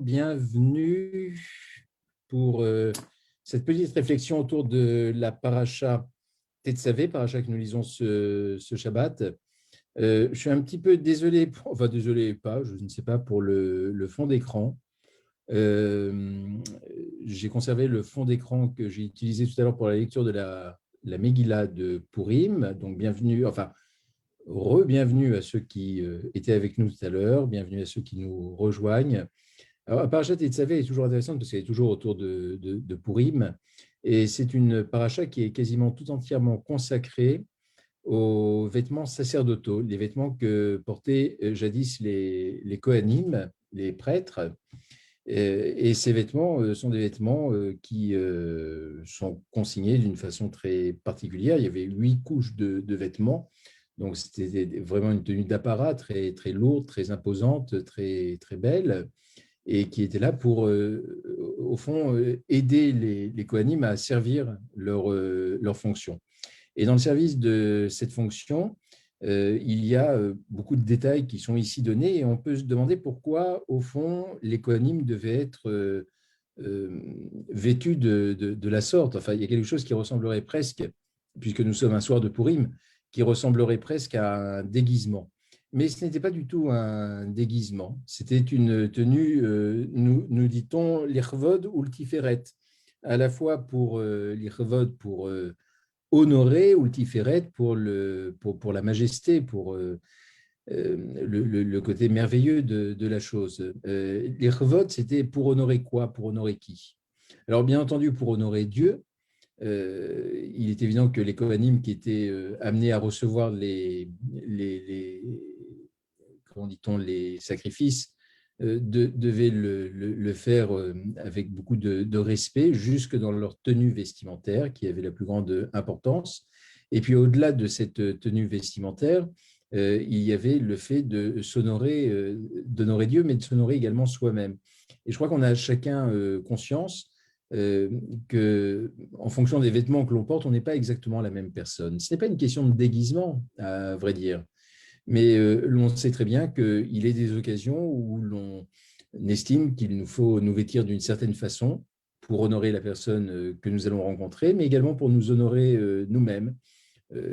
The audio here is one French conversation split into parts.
Bienvenue pour cette petite réflexion autour de la paracha Tetzavé, paracha que nous lisons ce Shabbat. Je suis un petit peu désolé, enfin désolé pas, je ne sais pas, pour le fond d'écran. J'ai conservé le fond d'écran que j'ai utilisé tout à l'heure pour la lecture de la Megillah de Purim. Donc bienvenue, enfin re-bienvenue à ceux qui étaient avec nous tout à l'heure, bienvenue à ceux qui nous rejoignent. Alors, la paracha Tetzavé est toujours intéressante parce qu'elle est toujours autour de Purim. Et c'est une paracha qui est quasiment tout entièrement consacrée aux vêtements sacerdotaux, les vêtements que portaient jadis les Kohanim, les prêtres. Et ces vêtements sont des vêtements qui sont consignés d'une façon très particulière. Il y avait 8 couches de vêtements. Donc, c'était vraiment une tenue d'apparat très, très lourde, très imposante, très, très belle, et qui était là pour, au fond, aider les Kohanim à servir leur fonction. Et dans le service de cette fonction, il y a beaucoup de détails qui sont ici donnés, et on peut se demander pourquoi, au fond, les Kohanim devaient être vêtus de la sorte. Enfin, il y a quelque chose qui ressemblerait presque, puisque nous sommes un soir de Purim, qui ressemblerait presque à un déguisement. Mais ce n'était pas du tout un déguisement. C'était une tenue, nous dit-on, l'irvod ou le tiferet, à la fois pour l'irvod, pour honorer, ou le tiferet pour la majesté, pour le côté merveilleux de la chose. L'irvod, c'était pour honorer quoi? Pour honorer qui? Alors, bien entendu, pour honorer Dieu. Il est évident que les Kohanim qui étaient amenés à recevoir comment dit-on, les sacrifices devaient le faire avec beaucoup de respect, jusque dans leur tenue vestimentaire qui avait la plus grande importance. Et puis au-delà de cette tenue vestimentaire, il y avait le fait de s'honorer, d'honorer Dieu, mais de s'honorer également soi-même. Et je crois qu'on a chacun conscience qu'en fonction des vêtements que l'on porte, on n'est pas exactement la même personne. Ce n'est pas une question de déguisement, à vrai dire, mais l'on sait très bien qu'il est des occasions où l'on estime qu'il nous faut nous vêtir d'une certaine façon pour honorer la personne que nous allons rencontrer, mais également pour nous honorer nous-mêmes.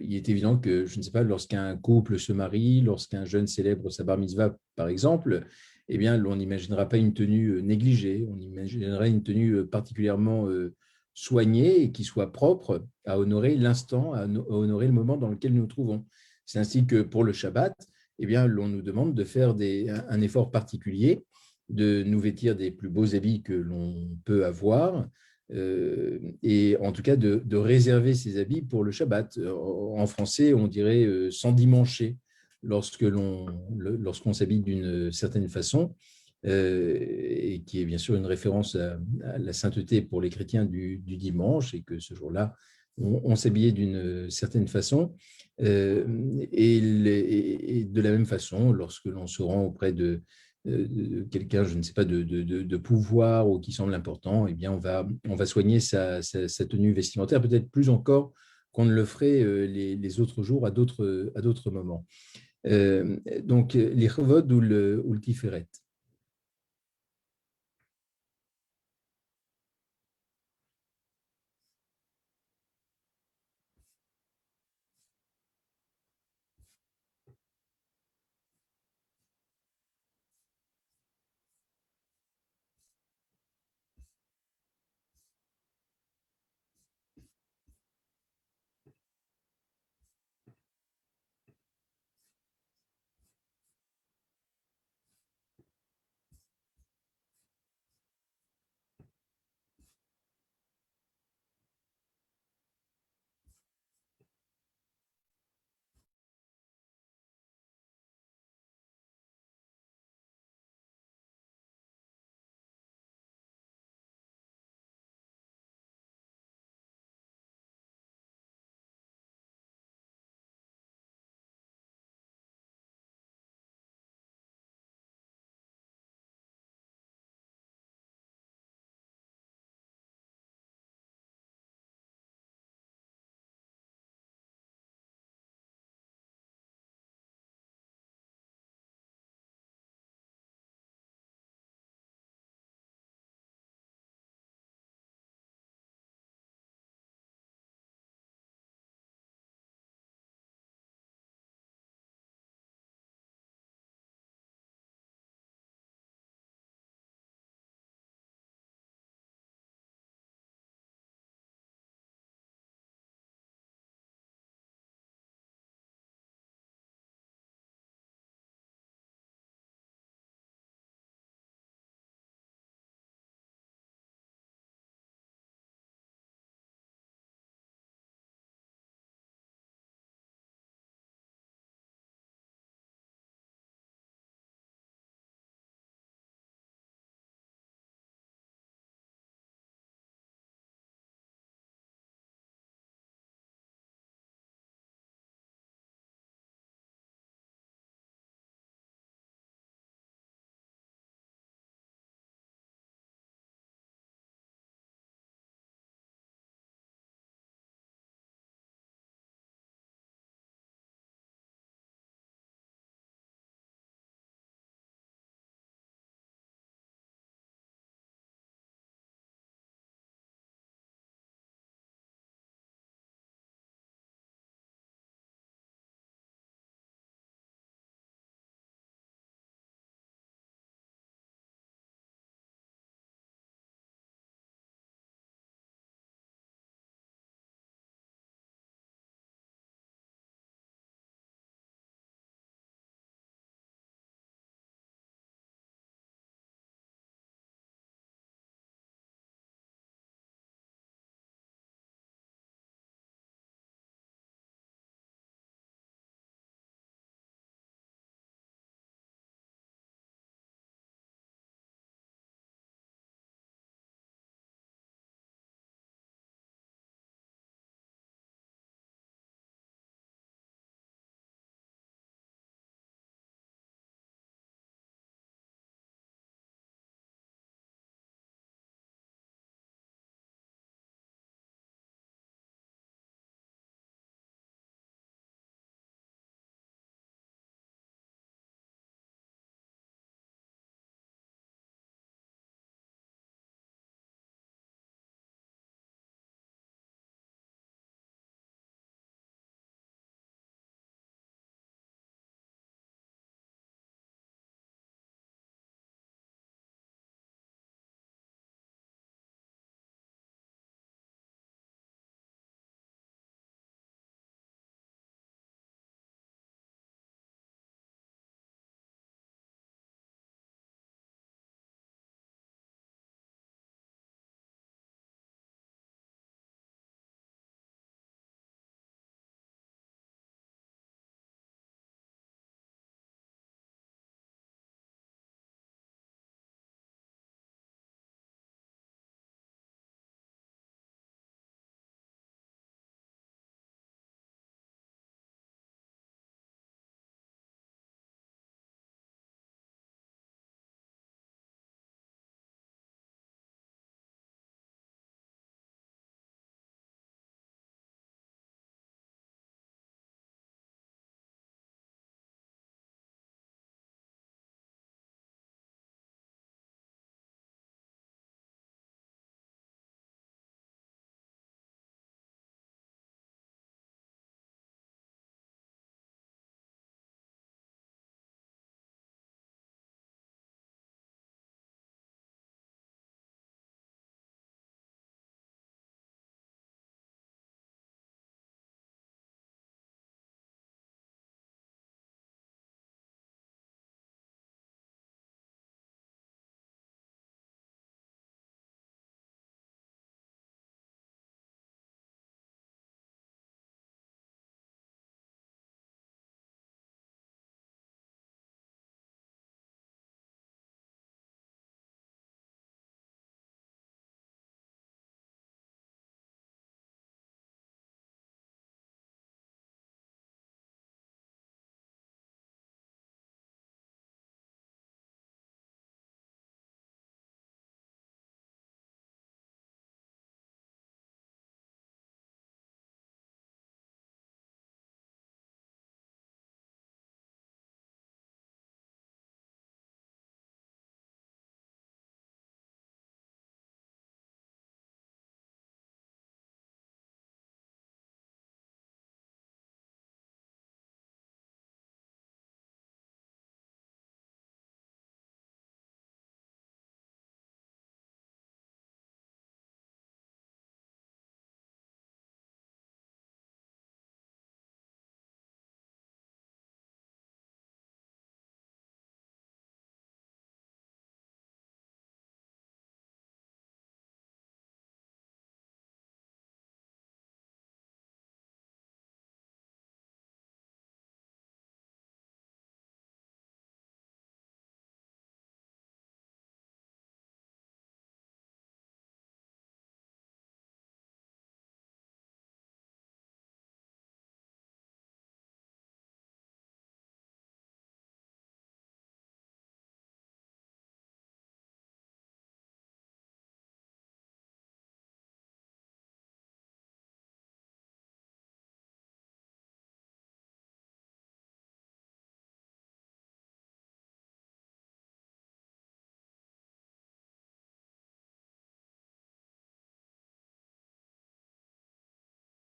Il est évident que, je ne sais pas, lorsqu'un couple se marie, lorsqu'un jeune célèbre sa bar mitzvah, par exemple, eh bien, on n'imaginera pas une tenue négligée, on imaginerait une tenue particulièrement soignée et qui soit propre à honorer l'instant, à honorer le moment dans lequel nous nous trouvons. C'est ainsi que pour le Shabbat, eh bien, l'on nous demande de faire un effort particulier, de nous vêtir des plus beaux habits que l'on peut avoir, et en tout cas de réserver ces habits pour le Shabbat. En français, on dirait s'endimancher lorsqu'on s'habille d'une certaine façon, et qui est bien sûr une référence à la sainteté pour les chrétiens du dimanche, et que ce jour-là, on s'habillait d'une certaine façon. Et de la même façon, lorsque l'on se rend auprès de quelqu'un, je ne sais pas, de pouvoir ou qui semble important, eh bien, on va soigner sa tenue vestimentaire, peut-être plus encore qu'on ne le ferait les autres jours à d'autres moments. Donc, l'irvod ou le tiferet.